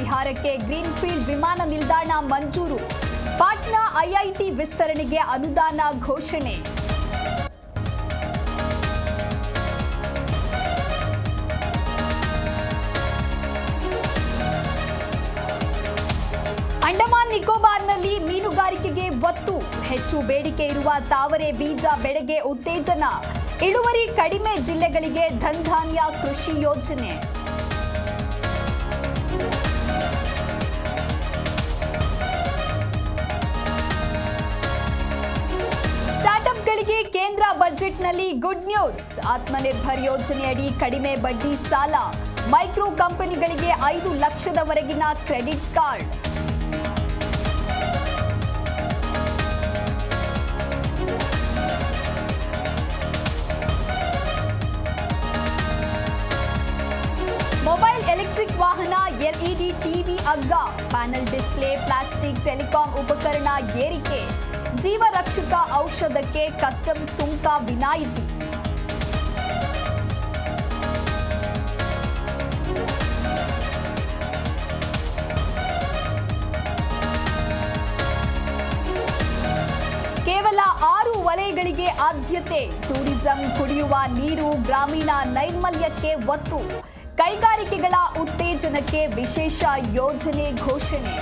ಬಿಹಾರಕ್ಕೆ greenfield ವಿಮಾನ ನಿಲ್ದಾಣ ಮಂಜೂರು. ಪಾಟ್ನಾ ಐಐಟಿ ವಿಸ್ತರಣೆಗೆ ಅನುದಾನ ಘೋಷಣೆ. ಅಂಡಮಾನ್ ನಿಕೋಬಾರ್ನಲ್ಲಿ ಮೀನುಗಾರಿಕೆಗೆ ಒತ್ತು. ಹೆಚ್ಚು ಬೇಡಿಕೆ ಇರುವ ತಾವರೆ ಬೀಜ ಬೆಳೆಗೆ ಉತ್ತೇಜನ. ಇಳುವರಿ ಕಡಿಮೆ ಜಿಲ್ಲೆಗಳಿಗೆ ಧನ್ಧಾನ್ಯ ಕೃಷಿ ಯೋಜನೆ. ಸ್ಟಾರ್ಟ್ಅಪ್ಗಳಿಗೆ ಕೇಂದ್ರ ಬಜೆಟ್ನಲ್ಲಿ ಗುಡ್ ನ್ಯೂಸ್. ಆತ್ಮನಿರ್ಭರ್ ಯೋಜನೆಯಡಿ ಕಡಿಮೆ ಬಡ್ಡಿ ಸಾಲ. ಮೈಕ್ರೋ ಕಂಪನಿಗಳಿಗೆ 5 ಲಕ್ಷದವರೆಗಿನ ಕ್ರೆಡಿಟ್ ಕಾರ್ಡ್. ಮೊಬೈಲ್ ಎಲೆಕ್ಟ್ರಿಕ್ ವಾಹನ, ಎಲ್ಇಡಿ ಟಿವಿ ಅಗ್ಗ. ಪ್ಯಾನೆಲ್ ಡಿಸ್ಪ್ಲೇ, ಪ್ಲಾಸ್ಟಿಕ್, ಟೆಲಿಕಾಂ ಉಪಕರಣ ಏರಿಕೆ. ಜೀವರಕ್ಷಕ ಔಷಧಕ್ಕೆ ಕಸ್ಟಮ್ಸ್ ಸುಂಕ ವಿನಾಯಿತಿ. ಕೇವಲ 6 ವಲಯಗಳಿಗೆ ಆದ್ಯತೆ. ಟೂರಿಸಂ, ಕುಡಿಯುವ ನೀರು, ಗ್ರಾಮೀಣ ನೈರ್ಮಲ್ಯಕ್ಕೆ ಒತ್ತು. ಕೈಗಾರಿಕೆಗಳ ಉತ್ತೇಜನಕ್ಕೆ ವಿಶೇಷ ಯೋಜನೆ ಘೋಷಣೆ.